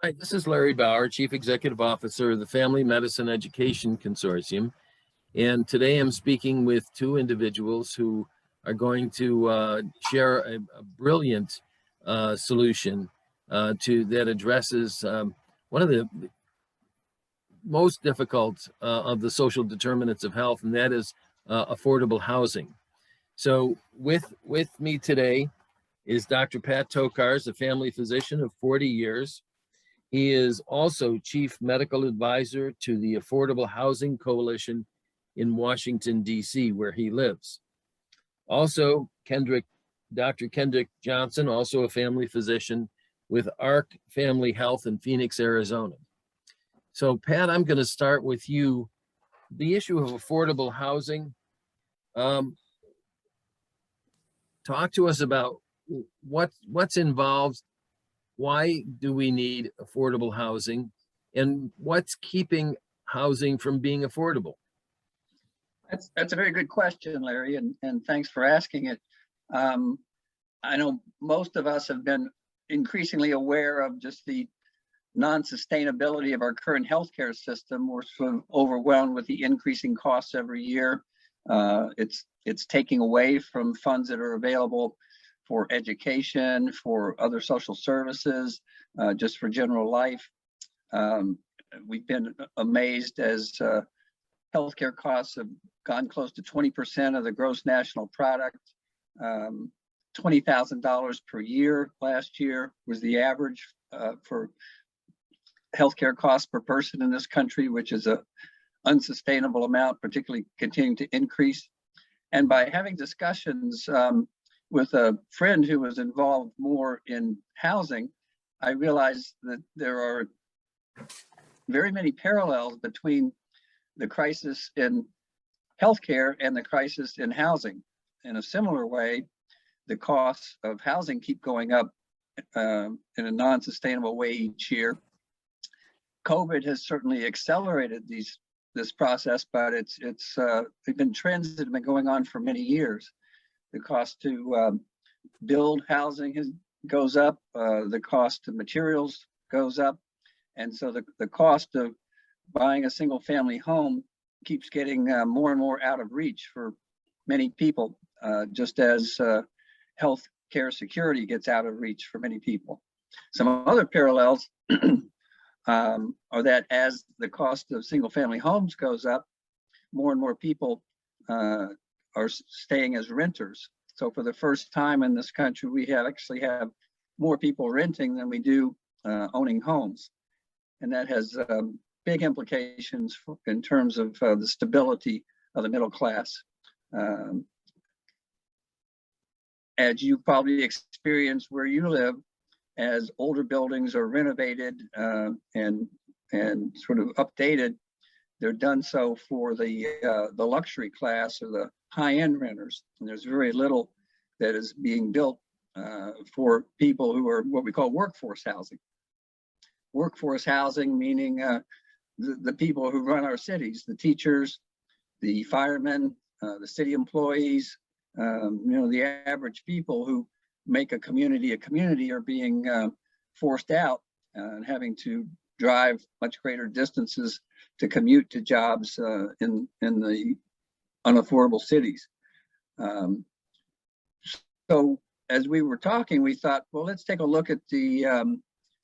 Hi, this is Larry Bauer, Chief Executive Officer of the Family Medicine Education Consortium. And today I'm speaking with two individuals who are going to share a brilliant solution that addresses one of the most difficult of the social determinants of health, and that is affordable housing. So with me today is Dr. Pat Tokarz, a family physician of 40 years. He is also Chief Medical Advisor to the Affordable Housing Coalition in Washington, D.C., where he lives. Also, Dr. Kendrick Johnson, also a family physician with ARC Family Health in Phoenix, Arizona. So, Pat, I'm going to start with you. The issue of affordable housing, talk to us about what's involved. Why do we need affordable housing, and what's keeping housing from being affordable? That's a very good question, Larry, and thanks for asking it. I know most of us have been increasingly aware of just the non-sustainability of our current healthcare system. We're sort of overwhelmed with the increasing costs every year. It's taking away from funds that are available for education, for other social services, just for general life. We've been amazed as healthcare costs have gone close to 20% of the gross national product. $20,000 per year last year was the average for healthcare costs per person in this country, which is an unsustainable amount, particularly continuing to increase. And by having discussions with a friend who was involved more in housing, I realized that there are very many parallels between the crisis in healthcare and the crisis in housing. In a similar way, the costs of housing keep going up in a non-sustainable way each year. COVID has certainly accelerated this process, but it's been trends that have been going on for many years. The cost to build housing goes up, the cost of materials goes up, and so the cost of buying a single family home keeps getting more and more out of reach for many people, just as health care security gets out of reach for many people. Some other parallels are that as the cost of single family homes goes up, more and more people are staying as renters. So for the first time in this country, we actually have more people renting than we do owning homes. And that has big implications in terms of the stability of the middle class. As you probably experience where you live, as older buildings are renovated and sort of updated, they're done so for the luxury class or the high-end renters, and there's very little that is being built for people who are what we call workforce housing. Workforce housing meaning the people who run our cities, the teachers, the firemen, the city employees, the average people who make a community are being forced out and having to drive much greater distances to commute to jobs in the unaffordable cities. So as we were talking, we thought, well, let's take a look at the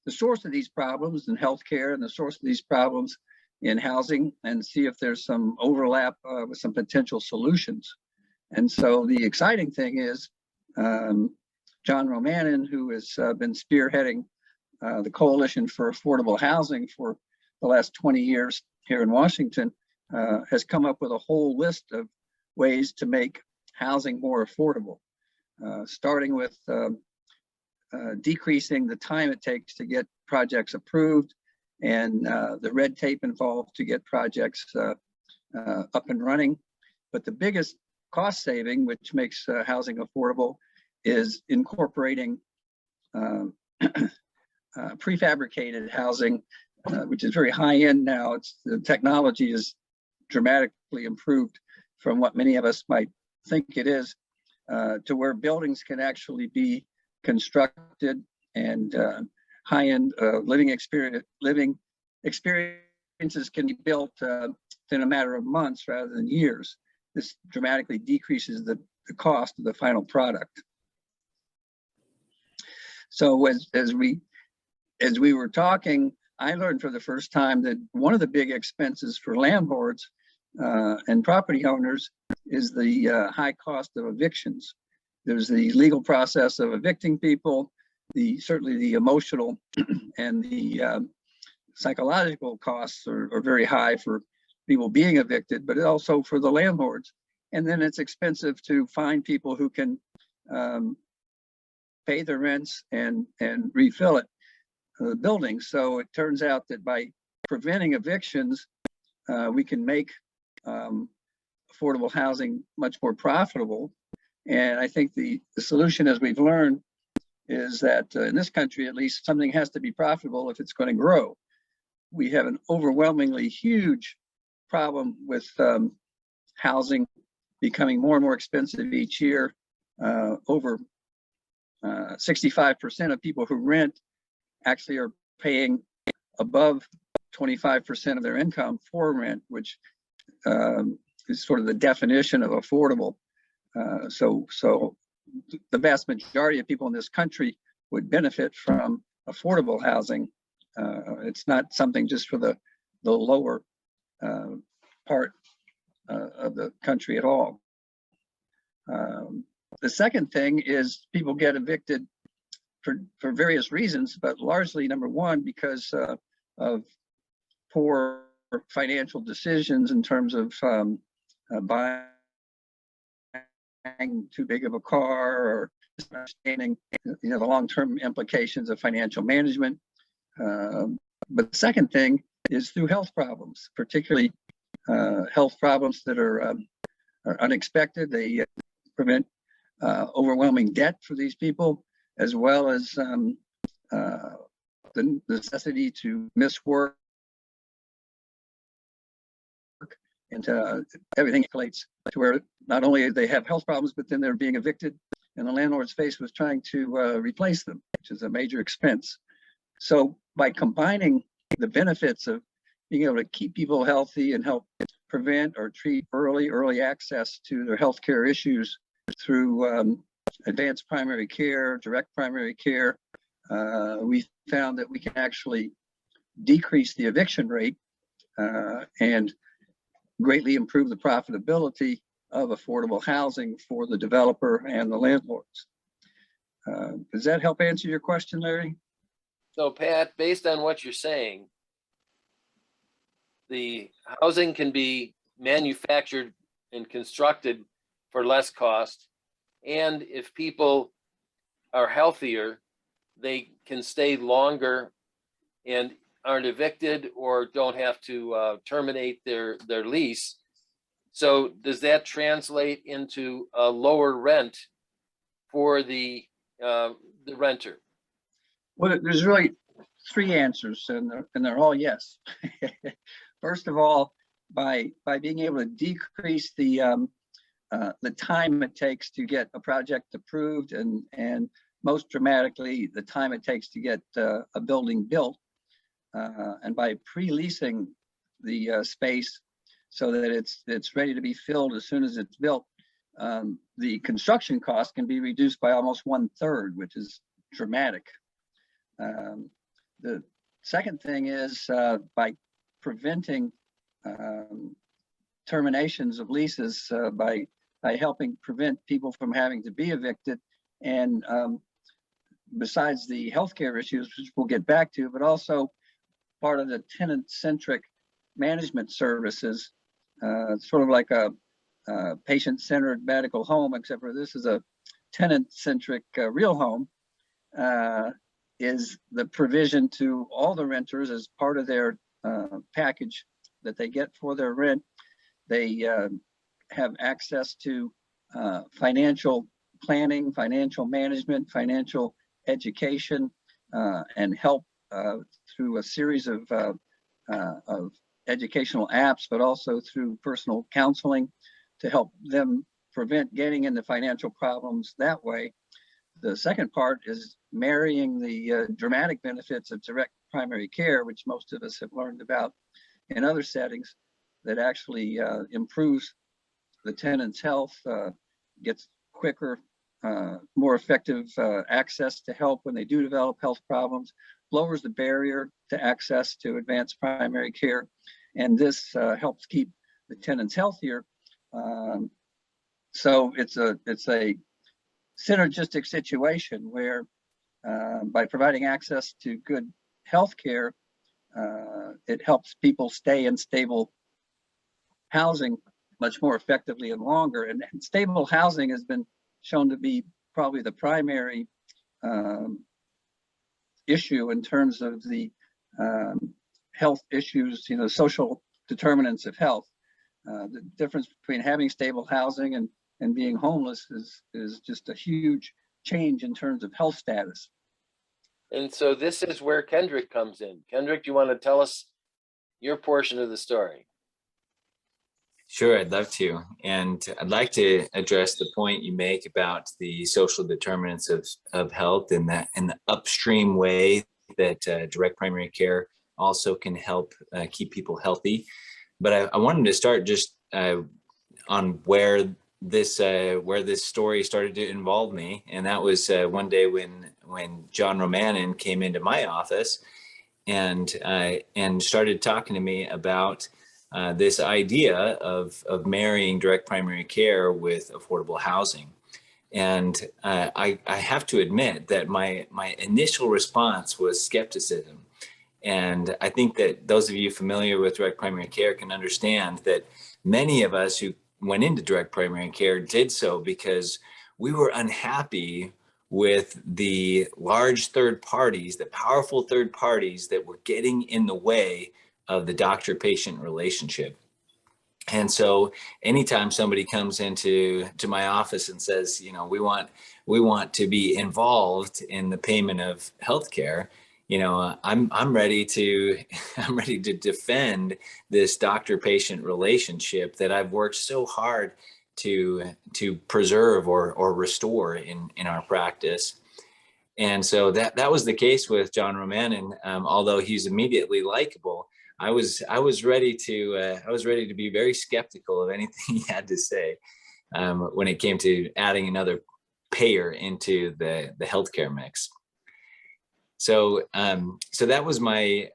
source of these problems in healthcare and the source of these problems in housing and see if there's some overlap with some potential solutions. And so the exciting thing is John Romanin, who has been spearheading the Coalition for Affordable Housing for the last 20 years here in Washington, has come up with a whole list of ways to make housing more affordable, starting with decreasing the time it takes to get projects approved and the red tape involved to get projects up and running. But the biggest cost saving, which makes housing affordable, is incorporating prefabricated housing, which is very high end now. The technology is dramatically improved from what many of us might think it is, to where buildings can actually be constructed and high-end living experiences can be built in a matter of months rather than years. This dramatically decreases the cost of the final product. So as we were talking, I learned for the first time that one of the big expenses for landlords and property owners is the high cost of evictions. There's the legal process of evicting people, certainly the emotional and the psychological costs are very high for people being evicted, but also for the landlords. And then it's expensive to find people who can pay their rents and refill it, the building. So it turns out that by preventing evictions, we can make affordable housing much more profitable. And I think the solution, as we've learned, is that in this country, at least, something has to be profitable if it's going to grow. We have an overwhelmingly huge problem with housing becoming more and more expensive each year. Over 65% of people who rent actually are paying above 25% of their income for rent, which is sort of the definition of affordable. So the vast majority of people in this country would benefit from affordable housing. It's not something just for the lower part of the country at all. The second thing is people get evicted for various reasons, but largely, number one, because of poor financial decisions in terms of buying too big of a car, or understanding, the long-term implications of financial management. But the second thing is through health problems, particularly health problems that are unexpected. They prevent overwhelming debt for these people, as well as the necessity to miss work, and everything escalates to where not only they have health problems, but then they're being evicted, and the landlord's faced with trying to replace them, which is a major expense. So by combining the benefits of being able to keep people healthy and help prevent or treat early access to their healthcare issues through advanced primary care, direct primary care, we found that we can actually decrease the eviction rate and greatly improve the profitability of affordable housing for the developer and the landlords. Does that help answer your question, Larry? So Pat, based on what you're saying, the housing can be manufactured and constructed for less cost. And if people are healthier, they can stay longer and aren't evicted or don't have to terminate their lease. So does that translate into a lower rent for the renter? Well, there's really three answers, and they're all yes. First of all, by being able to decrease the time it takes to get a project approved, and most dramatically, the time it takes to get a building built, and by pre-leasing the space so that it's ready to be filled as soon as it's built, the construction cost can be reduced by almost 1/3, which is dramatic. The second thing is by preventing terminations of leases, by helping prevent people from having to be evicted, and besides the healthcare issues, which we'll get back to, but also part of the tenant-centric management services, sort of like a patient-centered medical home, except for this is a tenant-centric real home, is the provision to all the renters as part of their package that they get for their rent. They have access to financial planning, financial management, financial education, and help through a series of educational apps, but also through personal counseling to help them prevent getting into financial problems that way. the second part is marrying the dramatic benefits of direct primary care, which most of us have learned about in other settings, that actually improves the tenant's health, gets quicker, more effective access to help when they do develop health problems, lowers the barrier to access to advanced primary care, and this helps keep the tenants healthier. So it's a synergistic situation where by providing access to good health care, it helps people stay in stable housing much more effectively and longer. And stable housing has been shown to be probably the primary issue in terms of the health issues, social determinants of health. The difference between having stable housing and being homeless is just a huge change in terms of health status. And so this is where Kendrick comes in. Kendrick, do you want to tell us your portion of the story? Sure, I'd love to. And I'd like to address the point you make about the social determinants of health and the upstream way that direct primary care also can help keep people healthy. But I wanted to start just on where this story started to involve me. And that was one day when John Romanin came into my office and started talking to me about this idea of marrying direct primary care with affordable housing. And I have to admit that my initial response was skepticism. And I think that those of you familiar with direct primary care can understand that many of us who went into direct primary care did so because we were unhappy with the large third parties, the powerful third parties that were getting in the way of the doctor-patient relationship. And so anytime somebody comes into my office and says, we want to be involved in the payment of healthcare, I'm ready to defend this doctor-patient relationship that I've worked so hard to preserve or restore in our practice. And so that was the case with John Romanin. Although he's immediately likable, I was ready to be very skeptical of anything he had to say when it came to adding another payer into the healthcare mix. So that was my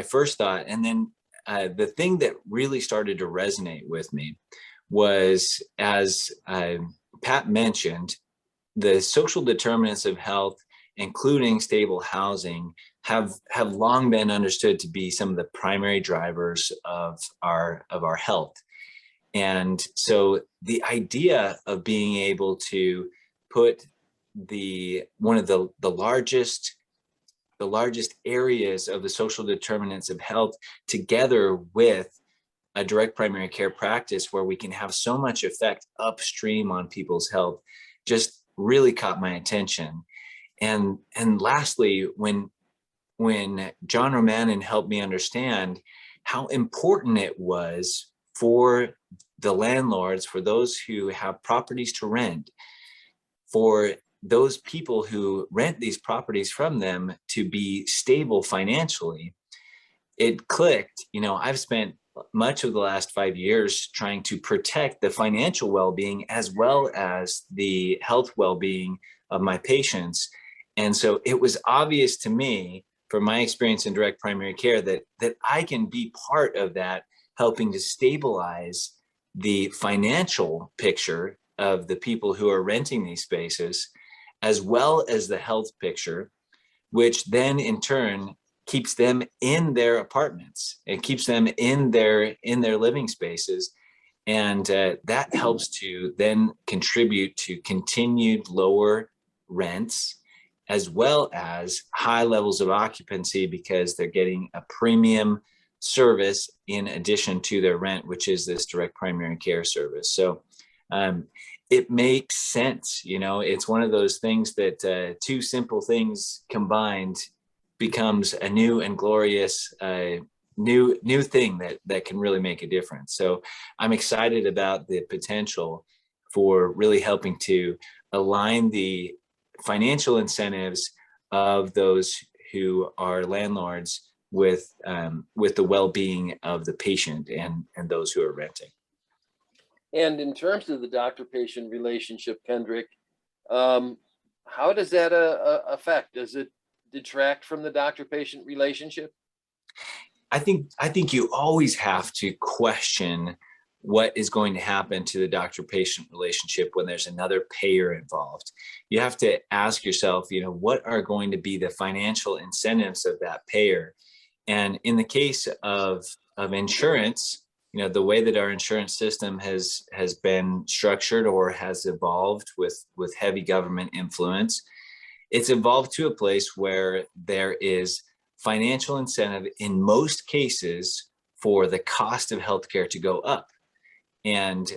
first thought, and then the thing that really started to resonate with me was, as Pat mentioned, the social determinants of health, including stable housing, have long been understood to be some of the primary drivers of our health. And so the idea of being able to put one of the largest areas of the social determinants of health together with a direct primary care practice where we can have so much effect upstream on people's health just really caught my attention. And lastly, when John Romanin helped me understand how important it was for the landlords, for those who have properties to rent, for those people who rent these properties from them to be stable financially, it clicked. I've spent much of the last 5 years trying to protect the financial well-being as well as the health well-being of my patients. And so it was obvious to me, from my experience in direct primary care, that I can be part of that, helping to stabilize the financial picture of the people who are renting these spaces, as well as the health picture, which then in turn keeps them in their apartments. It keeps them in their living spaces. And that helps to then contribute to continued lower rents, as well as high levels of occupancy, because they're getting a premium service in addition to their rent, which is this direct primary care service. So it makes sense. It's one of those things that two simple things combined becomes a new and glorious new thing that can really make a difference. So I'm excited about the potential for really helping to align the financial incentives of those who are landlords with the well-being of the patient and those who are renting. And in terms of the doctor-patient relationship, Kendrick, how does that affect? Does it detract from the doctor-patient relationship? I think you always have to question what is going to happen to the doctor-patient relationship when there's another payer involved. You have to ask yourself, what are going to be the financial incentives of that payer? And in the case of insurance, the way that our insurance system has been structured or has evolved with heavy government influence, it's evolved to a place where there is financial incentive in most cases for the cost of healthcare to go up. And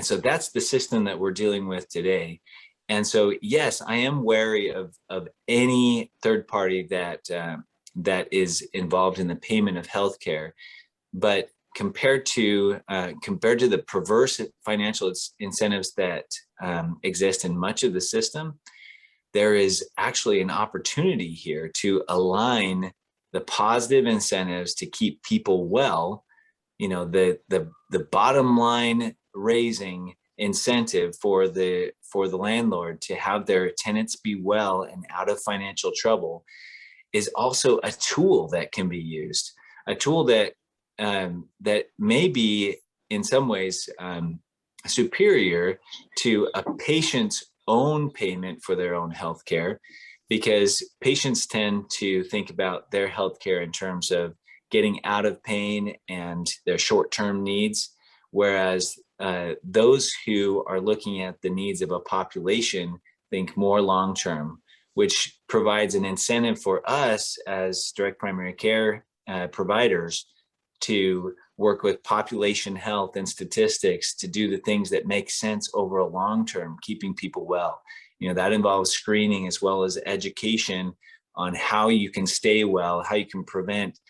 so that's the system that we're dealing with today. And so, yes, I am wary of any third party that is involved in the payment of healthcare. But compared to the perverse financial incentives that exist in much of the system, there is actually an opportunity here to align the positive incentives to keep people well. The bottom line raising incentive for the landlord to have their tenants be well and out of financial trouble is also a tool that can be used, a tool that may be in some ways superior to a patient's own payment for their own health care, because patients tend to think about their health care in terms of getting out of pain and their short-term needs, whereas those who are looking at the needs of a population think more long-term, which provides an incentive for us as direct primary care providers to work with population health and statistics to do the things that make sense over a long term, keeping people well. That involves screening as well as education on how you can stay well, how you can prevent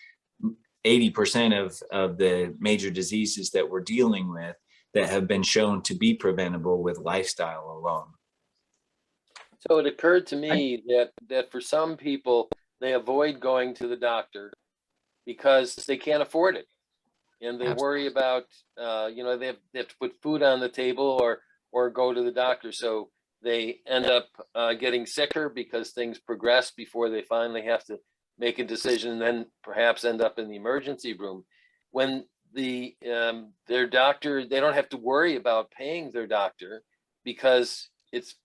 80% of the major diseases that we're dealing with that have been shown to be preventable with lifestyle alone. So it occurred to me that for some people, they avoid going to the doctor because they can't afford it. And they worry about, they have to put food on the table or go to the doctor. So they end up getting sicker because things progress before they finally have to make a decision, and then perhaps end up in the emergency room. When their doctor, they don't have to worry about paying their doctor because it's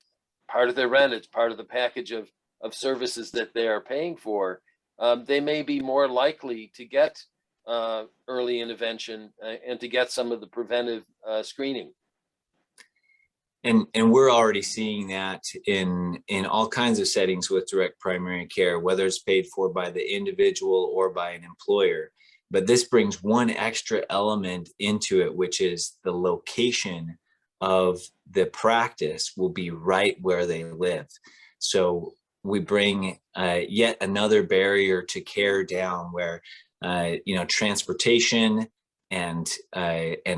part of their rent, it's part of the package of services that they are paying for. They may be more likely to get early intervention and to get some of the preventive screening. And we're already seeing that in all kinds of settings with direct primary care, whether it's paid for by the individual or by an employer. But this brings one extra element into it, which is the location of the practice will be right where they live. So we bring yet another barrier to care down, where transportation and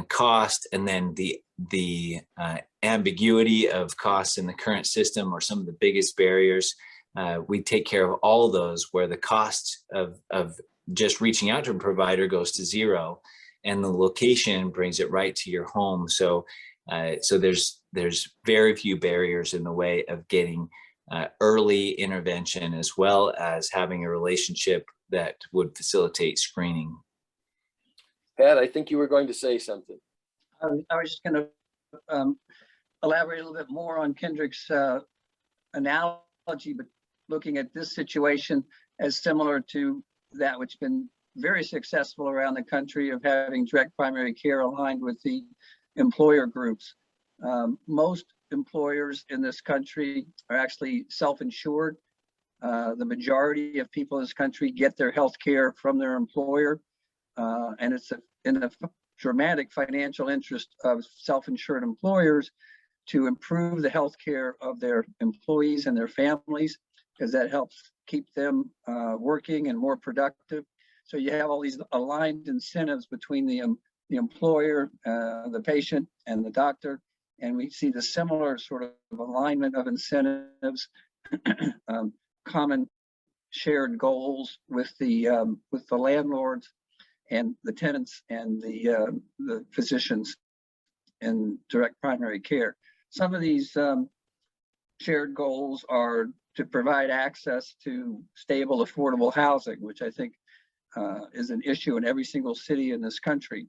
cost, and then the ambiguity of costs in the current system are some of the biggest barriers. We take care of all of those, where the cost of just reaching out to a provider goes to zero, and the location brings it right to your home. So there's very few barriers in the way of getting early intervention, as well as having a relationship that would facilitate screening. Pat, I think you were going to say something. I was just going to elaborate a little bit more on Kendrick's analogy, but looking at this situation as similar to that which has been very successful around the country of having direct primary care aligned with the employer groups. Most employers in this country are actually self-insured. The majority of people in this country get their health care from their employer, and it's in the dramatic financial interest of self-insured employers to improve the health care of their employees and their families, because that helps keep them working and more productive. So you have all these aligned incentives between the employer, the patient, and the doctor, And we see the similar sort of alignment of incentives, common shared goals with the landlords and the tenants and the physicians in direct primary care. Some of these shared goals are to provide access to stable, affordable housing, which I think is an issue in every single city in this country,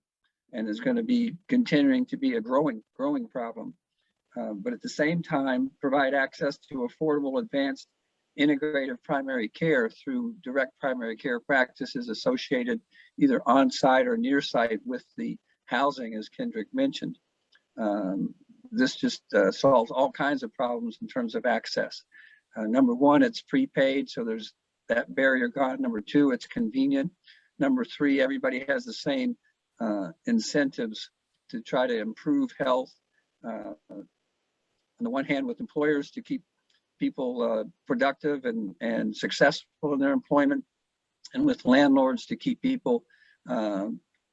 and is going to be continuing to be a growing problem. But at the same time, provide access to affordable, advanced, integrative primary care through direct primary care practices associated either on-site or near-site with the housing, as Kendrick mentioned. This just solves all kinds of problems in terms of access. Number one, it's prepaid, so there's that barrier gone. Number two, it's convenient. Number three, everybody has the same incentives to try to improve health. On the one hand, with employers to keep people productive and successful in their employment, and with landlords to keep people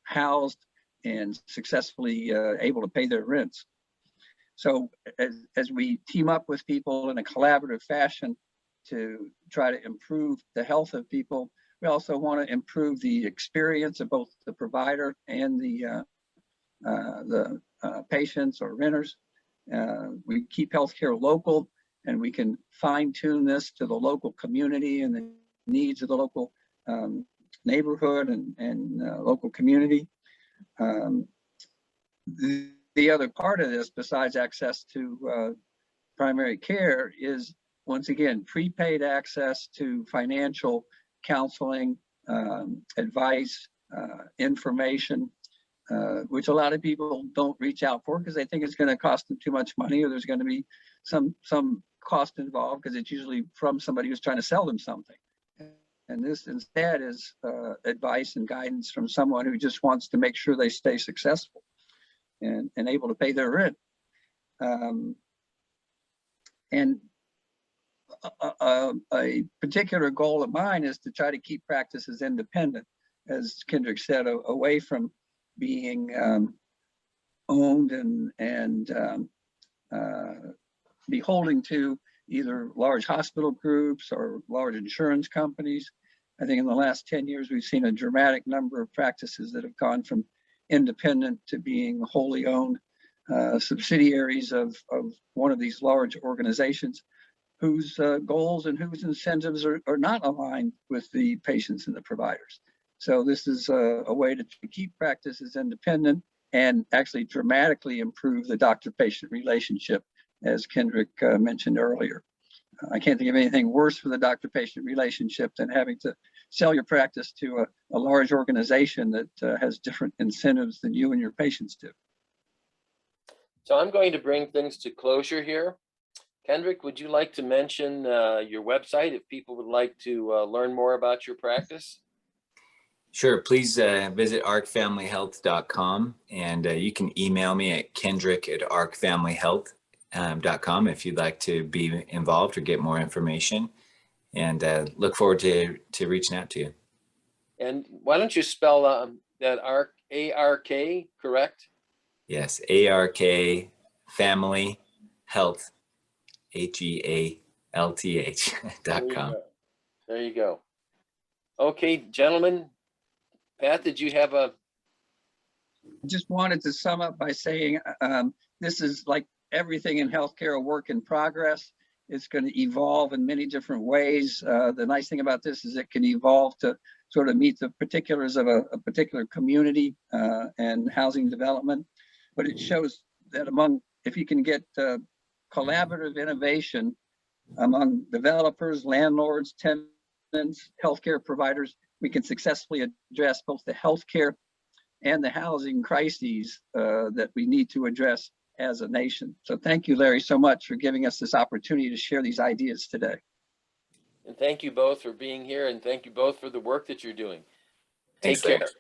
housed and successfully able to pay their rents. So as we team up with people in a collaborative fashion to try to improve the health of people, we also want to improve the experience of both the provider and the patients or renters. We keep healthcare local, and we can fine tune this to the local community and the needs of the local neighborhood and local community. The other part of this, besides access to primary care, is once again prepaid access to financial counseling, advice, information, which a lot of people don't reach out for because they think it's going to cost them too much money, or there's going to be some cost involved because it's usually from somebody who's trying to sell them something. And this instead is advice and guidance from someone who just wants to make sure they stay successful and able to pay their rent. And a particular goal of mine is to try to keep practices independent, as Kendrick said, away from being owned and beholden to either large hospital groups or large insurance companies. I think in the last 10 years, we've seen a dramatic number of practices that have gone from independent to being wholly owned subsidiaries of one of these large organizations whose goals and whose incentives are not aligned with the patients and the providers. So this is a way to keep practices independent and actually dramatically improve the doctor-patient relationship, as Kendrick mentioned earlier. I can't think of anything worse for the doctor-patient relationship than having to sell your practice to a large organization that has different incentives than you and your patients do. So I'm going to bring things to closure here. Kendrick, would you like to mention your website if people would like to learn more about your practice? Sure. Please visit arcfamilyhealth.com, and you can email me at kendrick@arcfamilyhealth.com if you'd like to be involved or get more information, and look forward to reaching out to you. And why don't you spell that ARC, A-R-K, correct? Yes, ARK Family Health, HEALTH.com. There you go. Okay, gentlemen. Pat, did you have a? I just wanted to sum up by saying this is like everything in healthcare, a work in progress. It's going to evolve in many different ways. The nice thing about this is it can evolve to sort of meet the particulars of a particular community and housing development. But it shows that if you can get collaborative innovation among developers, landlords, tenants, healthcare providers, we can successfully address both the healthcare and the housing crises that we need to address as a nation. So thank you, Larry, so much for giving us this opportunity to share these ideas today. And thank you both for being here, and thank you both for the work that you're doing. Thanks, Take care. Larry.